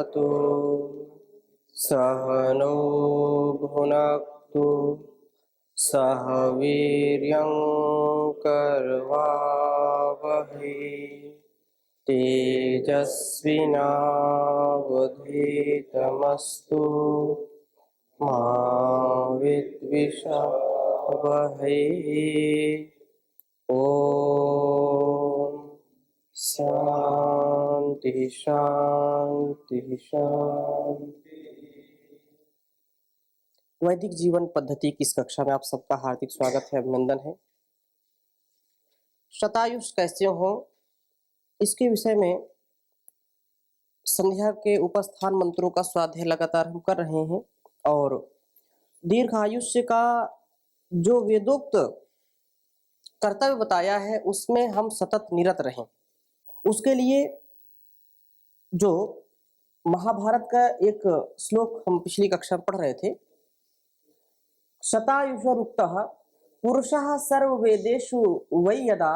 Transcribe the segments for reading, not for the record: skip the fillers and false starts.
भवतु सहनौ भुनक्तु सह वीर्यं करवावहै तेजस्विनावधीतमस्तु मा विद्विषावहै। ओम शांति शांति शांति। वैदिक जीवन पद्धति की इस कक्षा में आप सबका हार्दिक स्वागत है, अभिनंदन है। शतायुष कैसे हो, इसके विषय में संध्या के उपस्थान मंत्रों का स्वाध्याय लगातार हम कर रहे हैं और दीर्घायुष्य का जो वेदोक्त कर्तव्य बताया है उसमें हम सतत निरत रहें। उसके लिए जो महाभारत का एक श्लोक हम पिछली कक्षा में पढ़ रहे थे, शतायुषरुक्तः पुरुषः सर्ववेदेषु वै यदा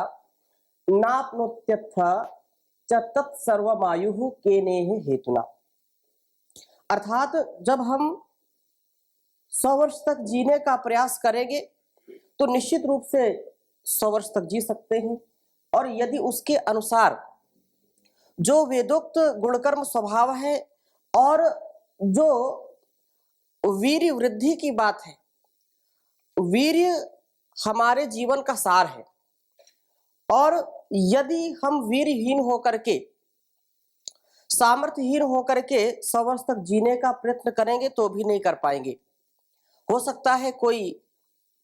नाप्नोत्यथ च तत्सर्वमायुः केनेह हेतुना। अर्थात जब हम 100 वर्ष तक जीने का प्रयास करेंगे तो निश्चित रूप से 100 वर्ष तक जी सकते हैं, और यदि उसके अनुसार जो वेदोक्त गुणकर्म स्वभाव है और जो वीर्य वृद्धि की बात है, वीर्य हमारे जीवन का सार है, और यदि हम वीरहीन होकर के, सामर्थ्यहीन होकर के 100 वर्ष तक जीने का प्रयत्न करेंगे तो भी नहीं कर पाएंगे। हो सकता है कोई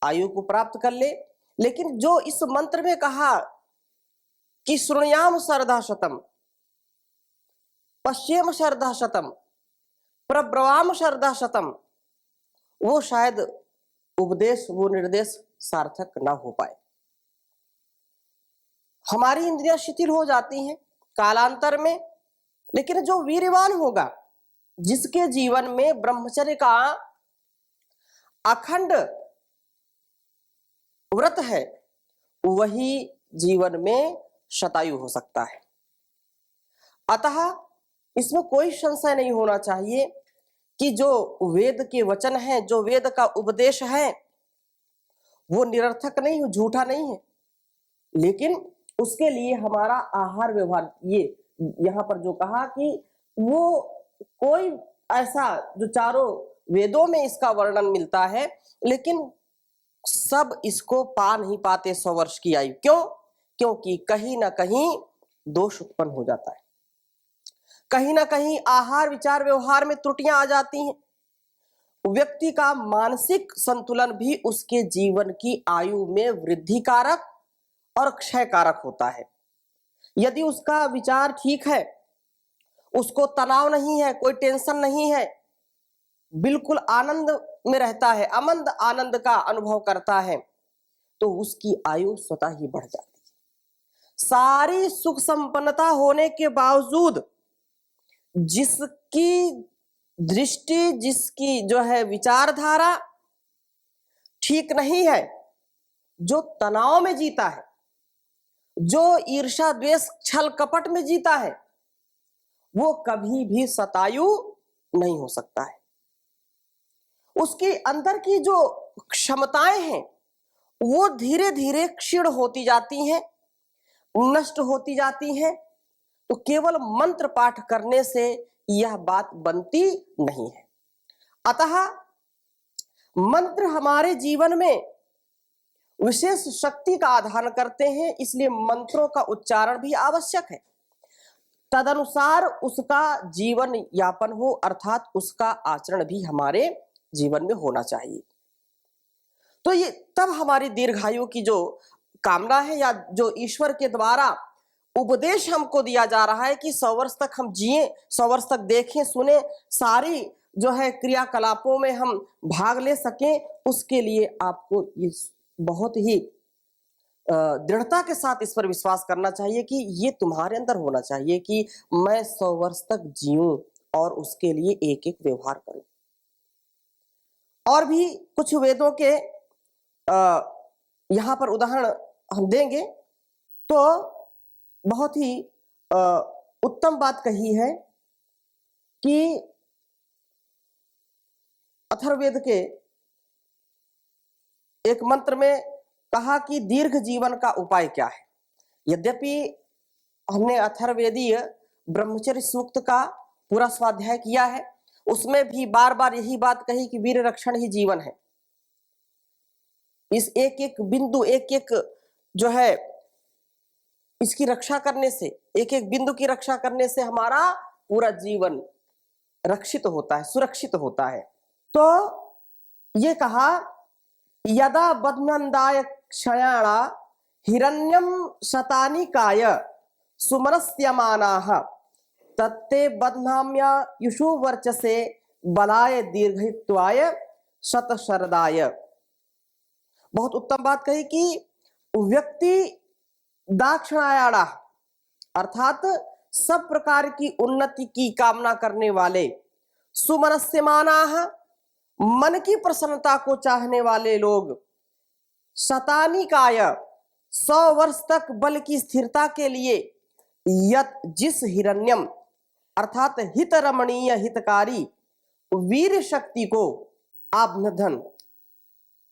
आयु को प्राप्त कर ले, लेकिन जो इस मंत्र में कहा कि शृणुयाम शरधा शतम, पश्येम शरधा शतम, प्रब्रवाम शरधा शतम, वो शायद उपदेश, वो निर्देश सार्थक ना हो पाए। हमारी इंद्रियां शिथिल हो जाती हैं कालांतर में, लेकिन जो वीरवान होगा, जिसके जीवन में ब्रह्मचर्य का अखंड व्रत है, वही जीवन में शतायु हो सकता है। अतः इसमें कोई संशय नहीं होना चाहिए कि जो वेद के वचन हैं, जो वेद का उपदेश है, वो निरर्थक नहीं, झूठा नहीं है, लेकिन उसके लिए हमारा आहार व्यवहार, ये यहाँ पर जो कहा कि वो कोई ऐसा जो चारों वेदों में इसका वर्णन मिलता है, लेकिन सब इसको पा नहीं पाते 100 वर्ष की आयु। क्यों? क्योंकि कहीं ना कहीं दोष उत्पन्न हो जाता है, कहीं ना कहीं आहार विचार व्यवहार में त्रुटियां आ जाती हैं। व्यक्ति का मानसिक संतुलन भी उसके जीवन की आयु में वृद्धि कारक और क्षय कारक होता है। यदि उसका विचार ठीक है, उसको तनाव नहीं है, कोई टेंशन नहीं है, बिल्कुल आनंद में रहता है, अमंद आनंद का अनुभव करता है, तो उसकी आयु स्वतः ही बढ़ जाती है। सारी सुख संपन्नता होने के बावजूद जिसकी दृष्टि, जिसकी जो है विचारधारा ठीक नहीं है, जो तनाव में जीता है, जो ईर्ष्या द्वेष छल कपट में जीता है, वो कभी भी शतायु नहीं हो सकता है। उसके अंदर की जो क्षमताएं हैं वो धीरे धीरे क्षीण होती जाती हैं, नष्ट होती जाती हैं। तो केवल मंत्र पाठ करने से यह बात बनती नहीं है। अतः मंत्र हमारे जीवन में विशेष शक्ति का आधान करते हैं, इसलिए मंत्रों का उच्चारण भी आवश्यक है। तदनुसार उसका जीवन यापन हो, अर्थात उसका आचरण भी हमारे जीवन में होना चाहिए। तो ये तब हमारी दीर्घायु की जो कामना है, या जो ईश्वर के द्वारा उपदेश हमको दिया जा रहा है कि 100 वर्ष तक हम जिए, 100 वर्ष तक देखें सुने, सारी जो है क्रियाकलापों में हम भाग ले सकें, उसके लिए आपको ये बहुत ही दृढ़ता के साथ इस पर विश्वास करना चाहिए कि ये तुम्हारे अंदर होना चाहिए कि मैं 100 वर्ष तक जीऊं और उसके लिए एक एक व्यवहार करूं। और भी कुछ वेदों के यहाँ पर उदाहरण हम देंगे तो बहुत ही उत्तम बात कही है कि अथर्ववेद के एक मंत्र में कहा कि दीर्घ जीवन का उपाय क्या है। यद्यपि हमने अथर्ववेदीय ब्रह्मचर्य सूक्त का पूरा स्वाध्याय किया है, उसमें भी बार बार यही बात कही कि वीर रक्षण ही जीवन है। इस एक एक बिंदु, एक एक जो है इसकी रक्षा करने से, एक एक बिंदु की रक्षा करने से हमारा पूरा जीवन रक्षित होता है, सुरक्षित होता है। तो ये कहा यदा बध्नन्दाय क्षयाणा हिरण्यम शतानिकाय सुमनस्यमानाः तत्ते बध्नाम्या युषु वर्चसे बलाय दीर्घत्वाय शतशरदाय। बहुत उत्तम बात कही कि व्यक्ति दाक्षिणायणा अर्थात सब प्रकार की उन्नति की कामना करने वाले, सुमनस्यमानाः मन की प्रसन्नता को चाहने वाले लोग, शतानिकाय 100 वर्ष तक बल की स्थिरता के लिए, यत जिस हिरण्यम अर्थात हित रमणीय हितकारी वीर शक्ति को आबद्धन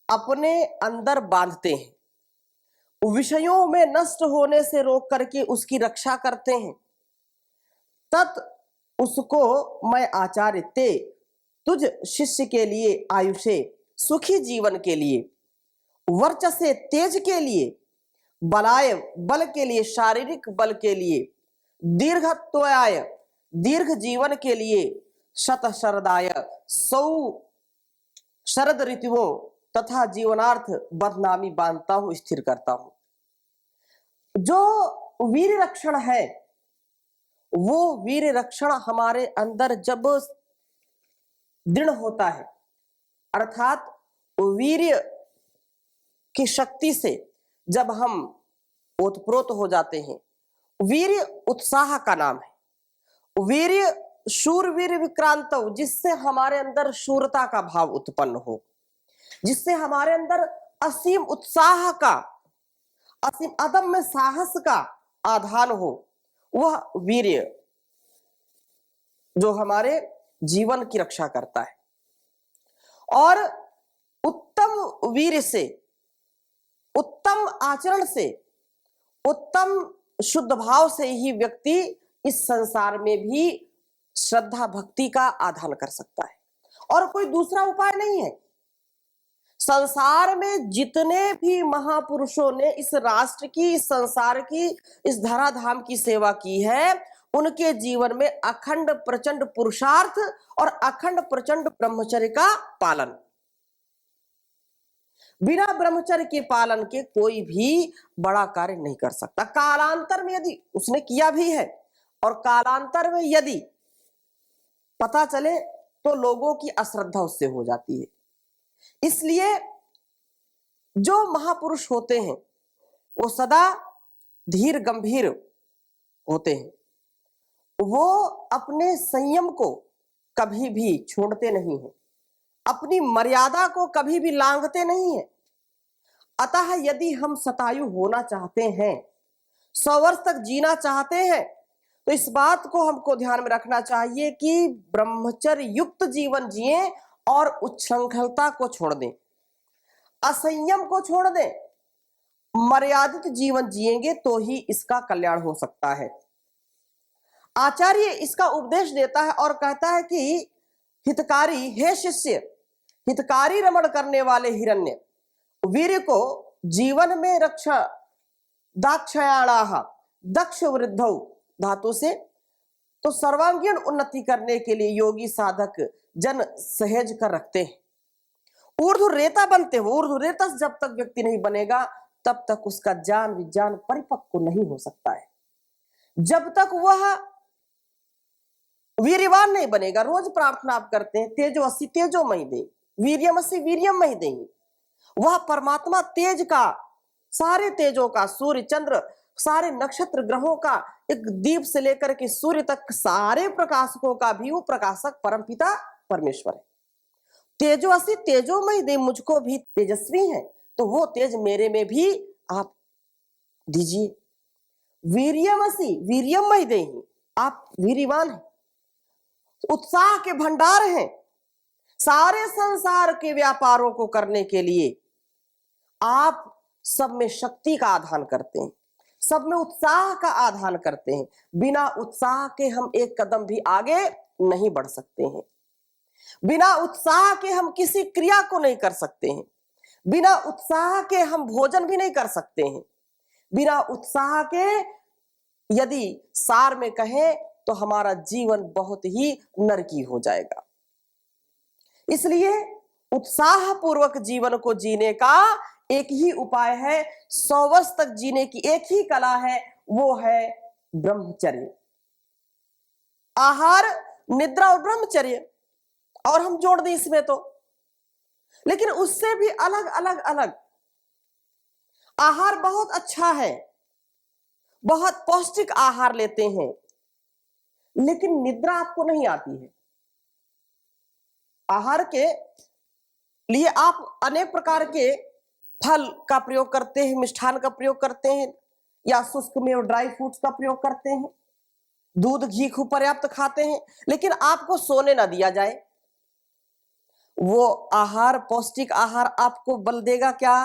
अपने अंदर बांधते हैं, विषयों में नष्ट होने से रोक करके उसकी रक्षा करते हैं, तत् उसको मैं आचार्य ते तुझ शिष्य के लिए आयुषे सुखी जीवन के लिए, वर्चसे तेज के लिए, बलाय बल के लिए, शारीरिक बल के लिए, दीर्घत्वाय दीर्घ जीवन के लिए, शतशरदाय 100 शरद ऋतुओं तथा जीवनार्थ बदनामी बांधता हूं, स्थिर करता हूं। जो वीर रक्षण है, वो वीर रक्षण हमारे अंदर जब दृढ़ होता है, अर्थात वीर्य की शक्ति से जब हम ओतप्रोत हो जाते हैं, वीर्य उत्साह का नाम है। वीर्य शूरवीर विक्रांत, जिससे हमारे अंदर शूरता का भाव उत्पन्न हो, जिससे हमारे अंदर असीम उत्साह का, असीम अदम्य साहस का आधान हो, वह वीर्य जो हमारे जीवन की रक्षा करता है। और उत्तम वीर्य से, उत्तम आचरण से, उत्तम शुद्ध भाव से ही व्यक्ति इस संसार में भी श्रद्धा भक्ति का आधान कर सकता है, और कोई दूसरा उपाय नहीं है। संसार में जितने भी महापुरुषों ने इस राष्ट्र की, इस संसार की, इस धराधाम की सेवा की है, उनके जीवन में अखंड प्रचंड पुरुषार्थ और अखंड प्रचंड ब्रह्मचर्य का पालन। बिना ब्रह्मचर्य के पालन के कोई भी बड़ा कार्य नहीं कर सकता। कालांतर में यदि उसने किया भी है और कालांतर में यदि पता चले तो लोगों की अश्रद्धा उससे हो जाती है। इसलिए जो महापुरुष होते हैं वो सदा धीर गंभीर होते हैं, वो अपने संयम को कभी भी छोड़ते नहीं हैं, अपनी मर्यादा को कभी भी लांघते नहीं हैं। अतः यदि हम शतायु होना चाहते हैं, 100 वर्ष तक जीना चाहते हैं, तो इस बात को हमको ध्यान में रखना चाहिए कि ब्रह्मचर्य युक्त जीवन जिए और उच्छृंखलता को छोड़ दें, असंयम को छोड़ दें। मर्यादित जीवन जिएंगे तो ही इसका कल्याण हो सकता है। आचार्य इसका उपदेश देता है और कहता है कि हितकारी, हे शिष्य, हितकारी रमण करने वाले हिरण्य वीर्य को जीवन में रक्षा, दाक्षयाणाः दक्ष वृद्धौ धातु से, तो सर्वांगीण उन्नति करने के लिए योगी साधक जन सहेज कर रखते हैं। ऊर्ध्व रेता बनते हो, ऊर्ध्व रेता जब तक व्यक्ति नहीं बनेगा तब तक उसका ज्ञान विज्ञान परिपक्व नहीं हो सकता है। जब तक वह वीर्यवान नहीं बनेगा, रोज प्रार्थना आप करते हैं तेजोसी तेजोमयी दे, वीर्यमसी वीर्यमयी दे, वह परमात्मा तेज का, सारे तेजों का, सूर्य चंद्र सारे नक्षत्र ग्रहों का, एक दीप से लेकर के सूर्य तक सारे प्रकाशकों का भी वो प्रकाशक परमपिता परमेश्वर है। तेजोसी तेजोमयी दे, मुझको भी तेजस्वी है तो वो तेज मेरे में भी आप दीजिए। वीर्यमसी वीर्यमयी दे, आप वीर्यवान हैं। उत्साह के भंडार हैं। सारे संसार के व्यापारों को करने के लिए आप सब में शक्ति का आधान करते हैं, सब में उत्साह का आधान करते हैं। बिना उत्साह के हम एक कदम भी आगे नहीं बढ़ सकते हैं। बिना उत्साह के हम किसी क्रिया को नहीं कर सकते हैं। बिना उत्साह के हम भोजन भी नहीं कर सकते हैं। बिना उत्साह के यदि सार में कहें तो हमारा जीवन बहुत ही नरकी हो जाएगा। इसलिए उत्साह पूर्वक जीवन को जीने का एक ही उपाय है, 100 वर्ष तक जीने की एक ही कला है, वो है ब्रह्मचर्य। आहार, निद्रा और ब्रह्मचर्य, और हम जोड़ दें इसमें तो, लेकिन उससे भी अलग अलग अलग। आहार बहुत अच्छा है, बहुत पौष्टिक आहार लेते हैं, लेकिन निद्रा आपको नहीं आती है। आहार के लिए आप अनेक प्रकार के फल का प्रयोग करते हैं, मिष्ठान का प्रयोग करते हैं, या शुष्क में और ड्राई फ्रूट्स का प्रयोग करते हैं, दूध घी खूब पर्याप्त खाते हैं, लेकिन आपको सोने ना दिया जाए, वो आहार, पौष्टिक आहार आपको बल देगा क्या?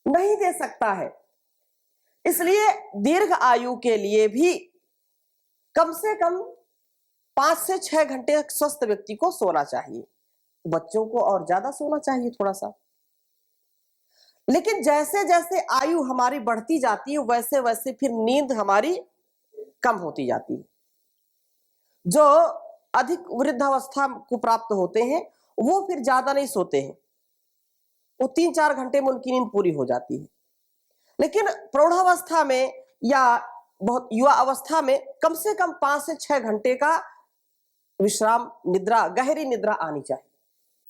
नहीं दे सकता है। इसलिए दीर्घ आयु के लिए भी कम से कम 5 से 6 घंटे स्वस्थ व्यक्ति को सोना चाहिए। बच्चों को और ज्यादा सोना चाहिए थोड़ा सा। लेकिन जैसे जैसे आयु हमारी बढ़ती जाती है वैसे वैसे फिर नींद हमारी कम होती जाती है। जो अधिक वृद्धावस्था को प्राप्त होते हैं वो फिर ज्यादा नहीं सोते हैं, वो 3-4 घंटे में उनकी नींद पूरी हो जाती है। लेकिन प्रौढ़ावस्था में या बहुत युवा अवस्था में कम से कम 5 से 6 घंटे का विश्राम, निद्रा, गहरी निद्रा आनी चाहिए।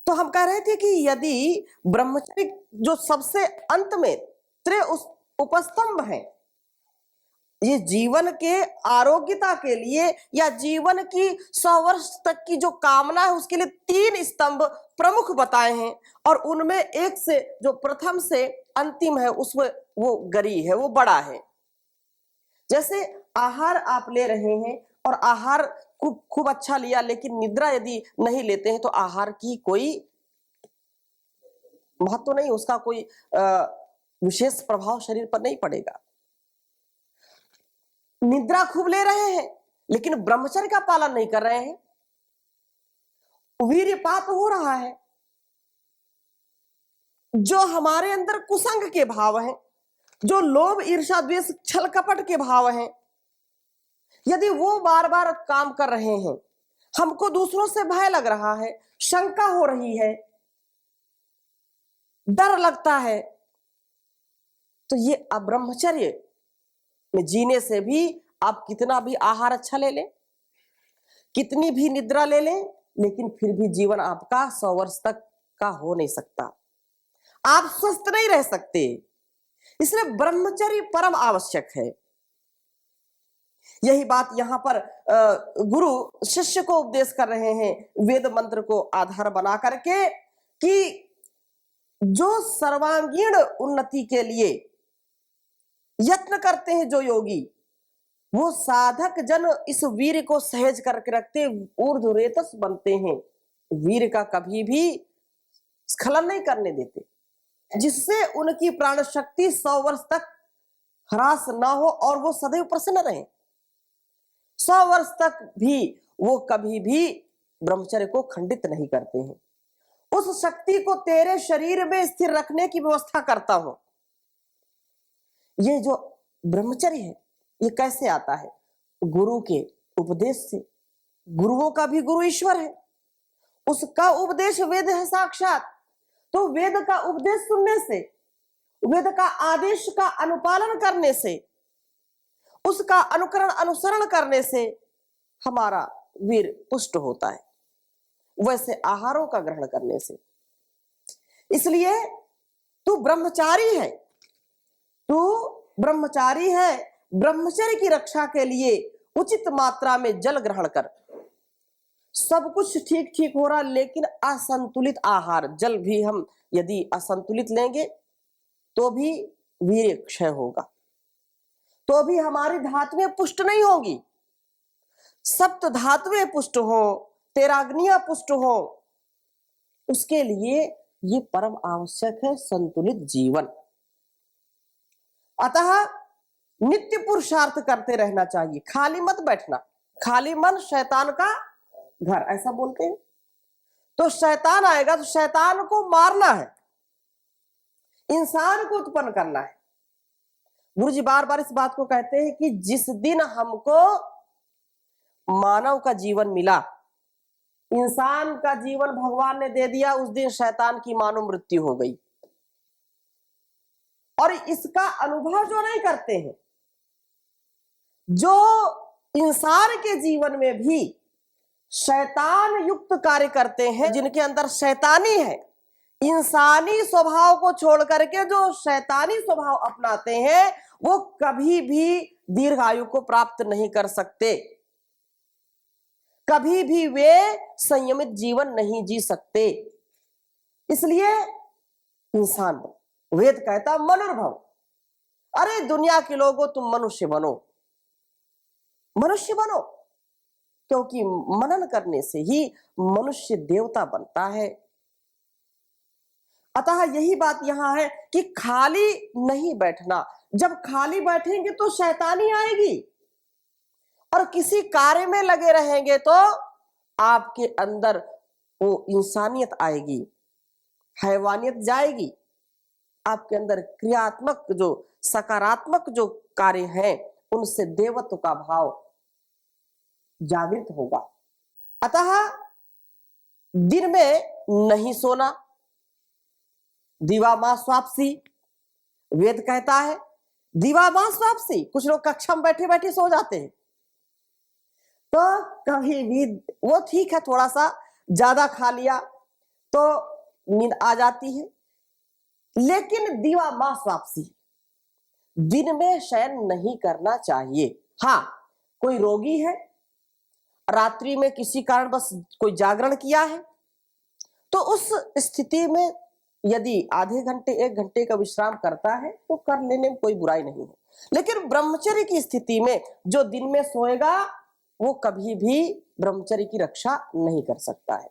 तो हम कह रहे थे कि यदि ब्रह्मचर्य जो सबसे अंत में उपस्तंभ है, ये जीवन के आरोग्यता के लिए या जीवन की 100 वर्ष तक की जो कामना है उसके लिए 3 स्तंभ प्रमुख बताए हैं, और उनमें एक से जो प्रथम से अंतिम है उसमें वो गरी है, वो बड़ा है। जैसे आहार आप ले रहे हैं और आहार खूब अच्छा लिया, लेकिन निद्रा यदि नहीं लेते हैं तो आहार की कोई महत्व नहीं, उसका कोई विशेष प्रभाव शरीर पर नहीं पड़ेगा। निद्रा खूब ले रहे हैं लेकिन ब्रह्मचर्य का पालन नहीं कर रहे हैं, वीर्यपात हो रहा है। जो हमारे अंदर कुसंग के भाव हैं, जो लोभ, ईर्ष्या, द्वेष, छल कपट के भाव हैं, यदि वो बार बार काम कर रहे हैं, हमको दूसरों से भय लग रहा है, शंका हो रही है, डर लगता है, तो ये अब्रह्मचर्य में जीने से भी आप कितना भी आहार अच्छा ले लें, कितनी भी निद्रा ले लें, लेकिन फिर भी जीवन आपका 100 वर्ष तक का हो नहीं सकता, आप स्वस्थ नहीं रह सकते। इसलिए ब्रह्मचर्य परम आवश्यक है। यही बात यहां पर गुरु शिष्य को उपदेश कर रहे हैं, वेद मंत्र को आधार बना करके, कि जो सर्वांगीण उन्नति के लिए यत्न करते हैं जो योगी, वो साधक जन इस वीर को सहेज करके रखते, ऊर्ध्वरेतस बनते हैं, वीर का कभी भी स्खलन नहीं करने देते, जिससे उनकी प्राण शक्ति 100 वर्ष तक ह्रास ना हो और वो सदैव प्रसन्न रहे। 100 वर्ष तक भी वो कभी भी ब्रह्मचर्य को खंडित नहीं करते हैं। उस शक्ति को तेरे शरीर में स्थिर रखने की व्यवस्था करता हूं। ये जो ब्रह्मचर्य है ये कैसे आता है? गुरु के उपदेश से। गुरुओं का भी गुरु ईश्वर है, उसका उपदेश वेद है साक्षात। तो वेद का उपदेश सुनने से, वेद का आदेश का अनुपालन करने से, उसका अनुकरण अनुसरण करने से हमारा वीर पुष्ट होता है, वैसे आहारों का ग्रहण करने से। इसलिए तू ब्रह्मचारी है, तू ब्रह्मचारी है, ब्रह्मचर्य की रक्षा के लिए उचित मात्रा में जल ग्रहण कर। सब कुछ ठीक ठीक हो रहा, लेकिन असंतुलित आहार, जल भी हम यदि असंतुलित लेंगे तो भी वीर्य क्षय होगा, तो भी हमारी धातुएं पुष्ट नहीं होंगी। सप्त धातुएं पुष्ट हो, तेराग्नियां पुष्ट हो, उसके लिए ये परम आवश्यक है संतुलित जीवन। अतः नित्य पुरुषार्थ करते रहना चाहिए, खाली मत बैठना। खाली मन शैतान का घर, ऐसा बोलते हैं। तो शैतान आएगा तो शैतान को मारना है, इंसान को उत्पन्न करना है। गुरु जी बार बार इस बात को कहते हैं कि जिस दिन हमको मानव का जीवन मिला, इंसान का जीवन भगवान ने दे दिया, उस दिन शैतान की मानव मृत्यु हो गई। और इसका अनुभव जो नहीं करते हैं, जो इंसान के जीवन में भी शैतान युक्त कार्य करते हैं, जिनके अंदर शैतानी है, इंसानी स्वभाव को छोड़ करके जो शैतानी स्वभाव अपनाते हैं, वो कभी भी दीर्घ आयु को प्राप्त नहीं कर सकते, कभी भी वे संयमित जीवन नहीं जी सकते। इसलिए इंसान बनो, वेद कहता मनुर्भव। अरे दुनिया के लोगों तुम मनुष्य बनो, मनुष्य बनो, क्योंकि मनन करने से ही मनुष्य देवता बनता है। अतः यही बात यहां है कि खाली नहीं बैठना। जब खाली बैठेंगे तो शैतानी आएगी, और किसी कार्य में लगे रहेंगे तो आपके अंदर वो इंसानियत आएगी, हैवानियत जाएगी। आपके अंदर क्रियात्मक जो सकारात्मक जो कार्य हैं, उनसे देवत्व का भाव जागृत होगा। अतः दिन में नहीं सोना, दिवा मां स्वापसी, वेद कहता है दिवा मां स्वापसी। कुछ लोग कक्षा में बैठे बैठे सो जाते हैं, तो कभी भी वो ठीक है, थोड़ा सा ज्यादा खा लिया तो नींद आ जाती है, लेकिन दिवा मां स्वापसी, दिन में शयन नहीं करना चाहिए। हाँ, कोई रोगी है, रात्रि में किसी कारण बस कोई जागरण किया है, तो उस स्थिति में यदि आधे घंटे 1 घंटे का विश्राम करता है तो कर लेने में कोई बुराई नहीं है। लेकिन ब्रह्मचर्य की स्थिति में जो दिन में सोएगा वो कभी भी ब्रह्मचर्य की रक्षा नहीं कर सकता है।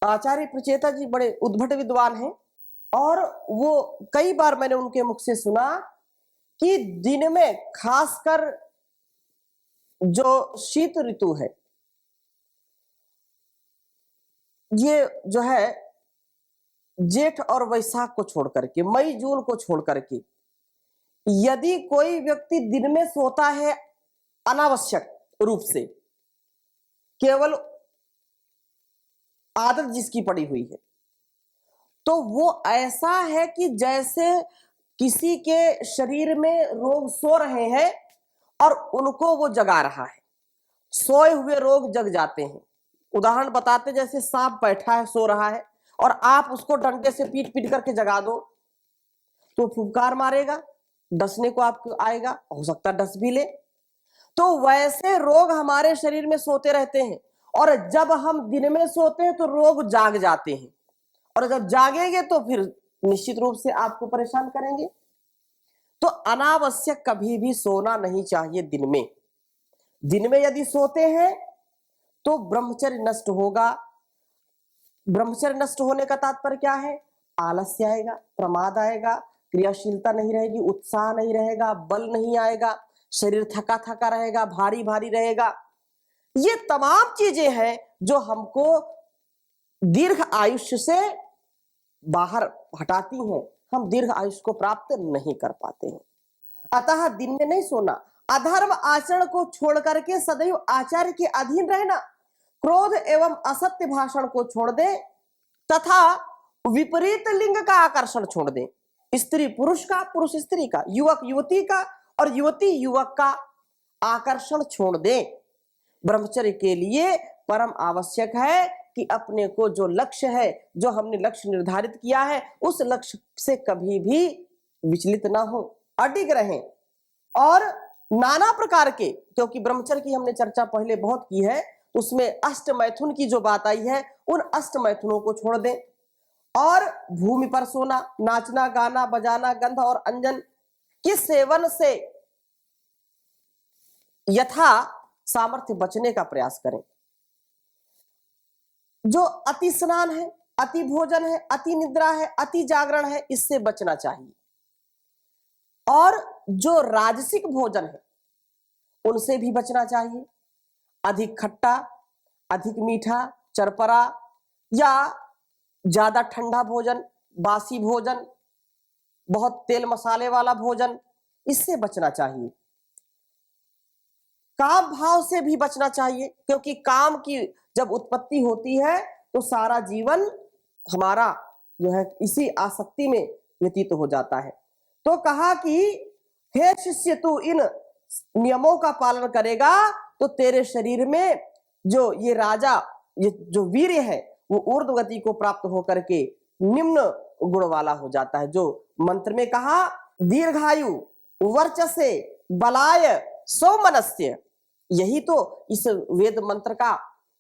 आचार्य प्रचेता जी बड़े उद्भट विद्वान हैं, और वो कई बार मैंने उनके मुख से सुना कि दिन में खासकर जो शीत ऋतु है, ये जो है जेठ और वैशाख को छोड़ करके, मई जून को छोड़ करके, यदि कोई व्यक्ति दिन में सोता है अनावश्यक रूप से, केवल आदत जिसकी पड़ी हुई है, तो वो ऐसा है कि जैसे किसी के शरीर में रोग सो रहे हैं और उनको वो जगा रहा है। सोए हुए रोग जग जाते हैं। उदाहरण बताते, जैसे सांप बैठा है, सो रहा है, और आप उसको डंडे से पीट पीट करके जगा दो तो फुफकार मारेगा, डसने को आपको आएगा, हो सकता है डस भी ले। तो वैसे रोग हमारे शरीर में सोते रहते हैं, और जब हम दिन में सोते हैं तो रोग जाग जाते हैं, और जब जागेंगे तो फिर निश्चित रूप से आपको परेशान करेंगे। तो अनावश्यक कभी भी सोना नहीं चाहिए दिन में। दिन में यदि सोते हैं तो ब्रह्मचर्य नष्ट होगा। ब्रह्मचर्य नष्ट होने का तात्पर्य क्या है? आलस्य आएगा, प्रमाद आएगा, क्रियाशीलता नहीं रहेगी, उत्साह नहीं रहेगा, बल नहीं आएगा, शरीर थका थका रहेगा, भारी भारी रहेगा। ये तमाम चीजें हैं जो हमको दीर्घ आयुष्य से बाहर हटाती हैं, हम दीर्घ आयुष्य को प्राप्त नहीं कर पाते हैं। अतः दिन में नहीं सोना, अधर्म आचरण को छोड़ करके सदैव आचार्य के अधीन रहना, क्रोध एवं असत्य भाषण को छोड़ दे, तथा विपरीत लिंग का आकर्षण छोड़ दे। स्त्री पुरुष का, पुरुष स्त्री का, युवक युवती का और युवती युवक का आकर्षण छोड़ दे। ब्रह्मचर्य के लिए परम आवश्यक है कि अपने को जो लक्ष्य है, जो हमने लक्ष्य निर्धारित किया है, उस लक्ष्य से कभी भी विचलित ना हो, अडिग रहें। और नाना प्रकार के, क्योंकि ब्रह्मचर्य की हमने चर्चा पहले बहुत की है, उसमें अष्ट मैथुन की जो बात आई है, उन अष्ट मैथुनों को छोड़ दें। और भूमि पर सोना, नाचना, गाना, बजाना, गंध और अंजन के सेवन से यथा सामर्थ्य बचने का प्रयास करें। जो अति स्नान है, अति भोजन है, अति निद्रा है, अति जागरण है, इससे बचना चाहिए। और जो राजसिक भोजन है उनसे भी बचना चाहिए। अधिक खट्टा, अधिक मीठा, चरपरा या ज्यादा ठंडा भोजन, बासी भोजन, बहुत तेल मसाले वाला भोजन, इससे बचना चाहिए। काम भाव से भी बचना चाहिए, क्योंकि काम की जब उत्पत्ति होती है तो सारा जीवन हमारा जो है इसी आसक्ति में व्यतीत हो जाता है। तो कहा कि हे शिष्य, तू इन नियमों का पालन करेगा तो तेरे शरीर में जो ये राजा, ये जो वीर्य है, वो ऊर्ध्व गति को प्राप्त होकर के निम्न गुण वाला हो जाता है। जो मंत्र में कहा, दीर्घायु वर्चसे बलाय सौमनस्य, यही तो इस वेद मंत्र का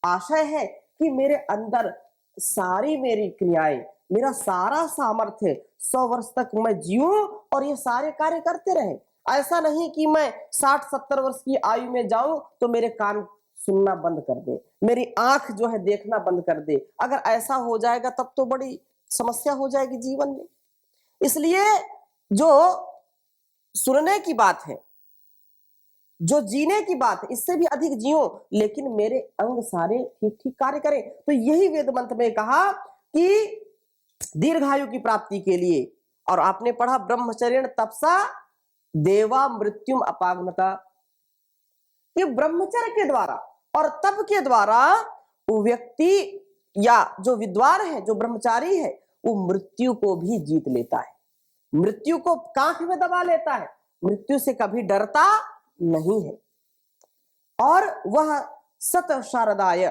आशय है कि मेरे अंदर सारी मेरी क्रियाएं, मेरा सारा सामर्थ्य 100 वर्ष तक मैं जीऊं और ये सारे कार्य करते रहे। ऐसा नहीं कि मैं 60-70 वर्ष की आयु में जाऊं तो मेरे कान सुनना बंद कर दे, मेरी आंख जो है देखना बंद कर दे। अगर ऐसा हो जाएगा तब तो बड़ी समस्या हो जाएगी जीवन में। इसलिए जो सुनने की बात है, जो जीने की बात है, इससे भी अधिक जियो, लेकिन मेरे अंग सारे ठीक ठीक कार्य करें। तो यही वेद मंत्र में कहा कि दीर्घायु की प्राप्ति के लिए, और आपने पढ़ा ब्रह्मचर्य तपसा देवा मृत्युम अपागमता, कि ब्रह्मचर्य के द्वारा और तप के द्वारा वो व्यक्ति या जो विद्वान है, जो ब्रह्मचारी है, वो मृत्यु को भी जीत लेता है, मृत्यु को कांख में दबा लेता है, मृत्यु से कभी डरता नहीं है। और वह सत शारदाय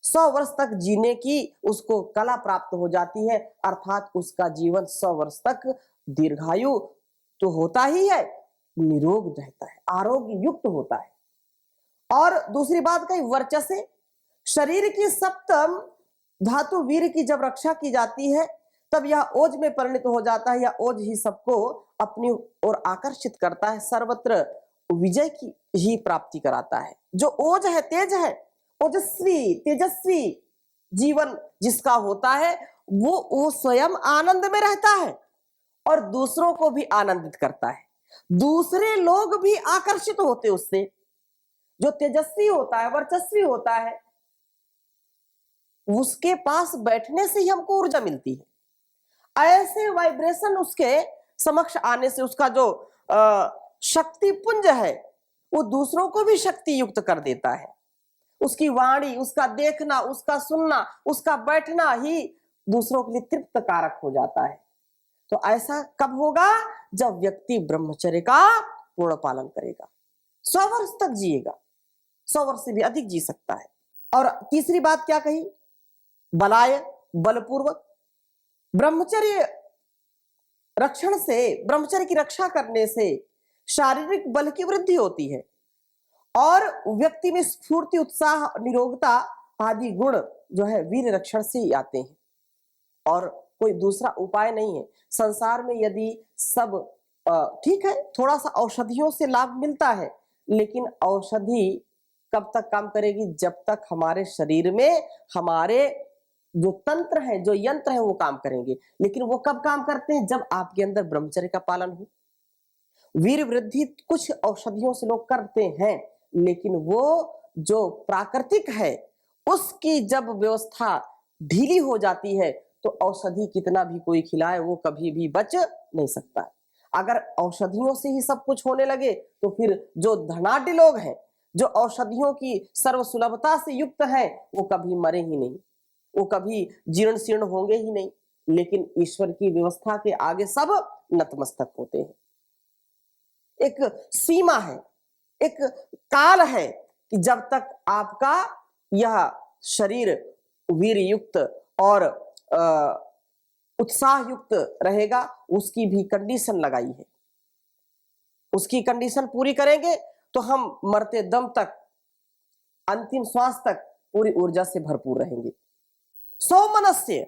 100 वर्ष तक जीने की उसको कला प्राप्त हो जाती है, अर्थात उसका जीवन 100 वर्ष तक दीर्घायु तो होता ही है, निरोग रहता है, आरोग्य युक्त होता है। और दूसरी बात कही, वर्चसे, शरीर की सप्तम धातु वीर की जब रक्षा की जाती है तब यह ओज में परिणत हो जाता है, या ओज ही सबको अपनी ओर आकर्षित करता है, सर्वत्र विजय की ही प्राप्ति कराता है। जो ओज है, तेज है, ओजस्वी तेजस्वी जीवन जिसका होता है, वो स्वयं आनंद में रहता है और दूसरों को भी आनंदित करता है, दूसरे लोग भी आकर्षित होते उससे। जो तेजस्वी होता है, वर्चस्वी होता है, उसके पास बैठने से ही हमको ऊर्जा मिलती है। ऐसे वाइब्रेशन उसके समक्ष आने से उसका जो शक्ति पुंज है वो दूसरों को भी शक्ति युक्त कर देता है। उसकी वाणी, उसका देखना, उसका सुनना, उसका बैठना ही दूसरों के लिए तृप्त कारक हो जाता है। तो ऐसा कब होगा? जब व्यक्ति ब्रह्मचर्य का पूर्ण पालन करेगा, 100 वर्ष तक जिएगा, 100 वर्ष से भी अधिक जी सकता है। और तीसरी बात क्या कही? बलाय, बलपूर्वक। ब्रह्मचर्य रक्षण से, ब्रह्मचर्य की रक्षा करने से शारीरिक बल की वृद्धि होती है और व्यक्ति में स्फूर्ति, उत्साह, निरोगता आदि गुण जो है वीर रक्षण से ही आते हैं, और कोई दूसरा उपाय नहीं है। संसार में यदि सब ठीक है, थोड़ा सा औषधियों से लाभ मिलता है, लेकिन औषधि कब तक काम करेगी? जब तक हमारे शरीर में हमारे जो तंत्र है, जो यंत्र है, वो काम करेंगे। लेकिन वो कब काम करते हैं? जब आपके अंदर ब्रह्मचर्य का पालन हो। वीर वृद्धि कुछ औषधियों से लोग करते हैं, लेकिन वो जो प्राकृतिक है उसकी जब व्यवस्था ढीली हो जाती है तो औषधि कितना भी कोई खिलाए वो कभी भी बच नहीं सकता। अगर औषधियों से ही सब कुछ होने लगे तो फिर जो धनाढ्य लोग हैं, जो औषधियों की सर्व सुलभता से युक्त है, वो कभी मरे ही नहीं, वो कभी जीर्ण शीर्ण होंगे ही नहीं। लेकिन ईश्वर की व्यवस्था के आगे सब नतमस्तक होते हैं। एक सीमा है, एक काल है कि जब तक आपका यह शरीर वीर युक्त और उत्साह युक्त रहेगा, उसकी भी कंडीशन लगाई है। उसकी कंडीशन पूरी करेंगे तो हम मरते दम तक, अंतिम श्वास तक पूरी ऊर्जा से भरपूर रहेंगे। सौमनस्य,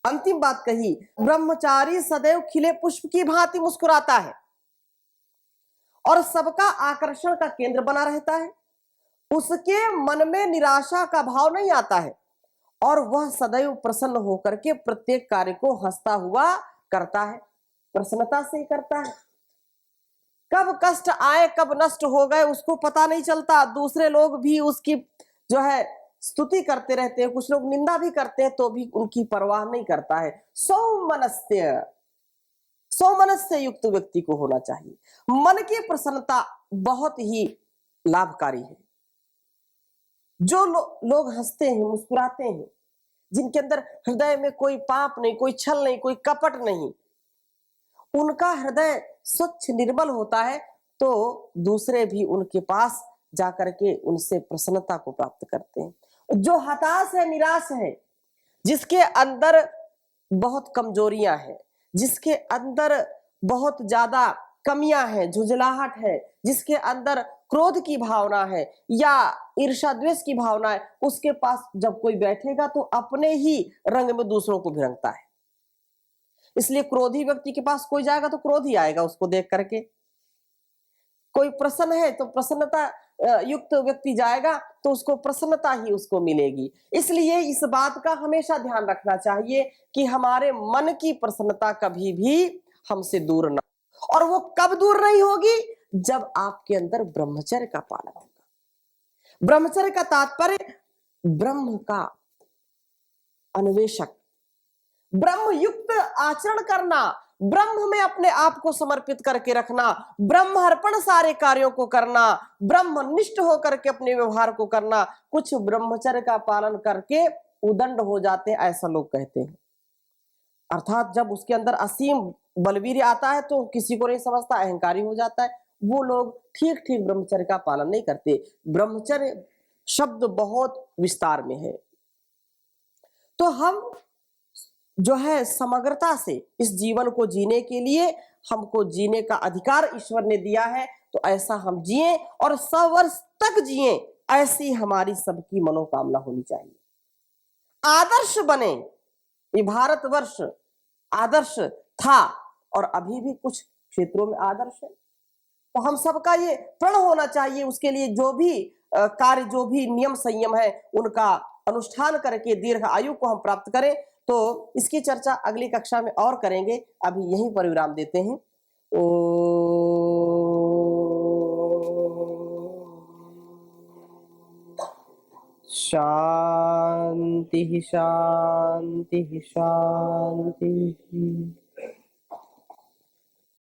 अंतिम बात कही, ब्रह्मचारी सदैव खिले पुष्प की भांति मुस्कुराता है और सबका आकर्षण का केंद्र बना रहता है, उसके मन में निराशा का भाव नहीं आता है और वह सदैव प्रसन्न होकर के प्रत्येक कार्य को हंसता हुआ करता है, प्रसन्नता से ही करता है। कब कष्ट आए कब नष्ट हो गए उसको पता नहीं चलता। दूसरे लोग भी उसकी जो है स्तुति करते रहते हैं, कुछ लोग निंदा भी करते हैं तो भी उनकी परवाह नहीं करता है। सौमनस्य युक्त व्यक्ति को होना चाहिए। मन की प्रसन्नता बहुत ही लाभकारी है। जो लोग हंसते हैं, मुस्कुराते हैं, जिनके अंदर हृदय में कोई पाप नहीं, कोई छल नहीं, कोई कपट नहीं, उनका हृदय स्वच्छ निर्मल होता है तो दूसरे भी उनके पास जाकर के उनसे प्रसन्नता को प्राप्त करते हैं। जो हताश है, निराश है, जिसके अंदर बहुत कमजोरियां हैं, जिसके अंदर बहुत ज्यादा कमियां हैं, झुंझलाहट है, जिसके अंदर क्रोध की भावना है या ईर्ष्या द्वेष की भावना है, उसके पास जब कोई बैठेगा तो अपने ही रंग में दूसरों को भी रंगता है। इसलिए क्रोधी व्यक्ति के पास कोई जाएगा तो क्रोध ही आएगा उसको देख करके। कोई प्रसन्न है तो प्रसन्नता युक्त व्यक्ति जाएगा तो उसको प्रसन्नता ही उसको मिलेगी। इसलिए इस बात का हमेशा ध्यान रखना चाहिए कि हमारे मन की प्रसन्नता कभी भी हमसे दूर ना, और वो कब दूर नहीं होगी, जब आपके अंदर ब्रह्मचर्य का पालन होगा। ब्रह्मचर्य का तात्पर्य ब्रह्म का अन्वेषक, ब्रह्म युक्त आचरण करना, ब्रह्म में अपने आप को समर्पित करके रखना, ब्रह्मार्पण सारे कार्यों को करना, ब्रह्मनिष्ठ होकर के अपने व्यवहार को करना। कुछ ब्रह्मचर्य का पालन करके उदंड हो जाते हैं, ऐसा लोग कहते हैं। अर्थात जब उसके अंदर असीम बलवीर आता है तो किसी को नहीं समझता, अहंकारी हो जाता है। वो लोग ठीक ठीक ब्रह्मचर्य का पालन नहीं करते। ब्रह्मचर्य शब्द बहुत विस्तार में है। तो हम जो है समग्रता से इस जीवन को जीने के लिए हमको जीने का अधिकार ईश्वर ने दिया है, तो ऐसा हम जिए और 100 वर्ष तक जिए, ऐसी हमारी सबकी मनोकामना होनी चाहिए। आदर्श बने। ये भारतवर्ष आदर्श था और अभी भी कुछ क्षेत्रों में आदर्श है, तो हम सबका ये प्रण होना चाहिए। उसके लिए जो भी कार्य, जो भी नियम संयम है, उनका अनुष्ठान करके दीर्घ आयु को हम प्राप्त करें। तो इसकी चर्चा अगली कक्षा में और करेंगे। अभी यहीं पर विराम देते हैं। ओ शांति शांति शांति।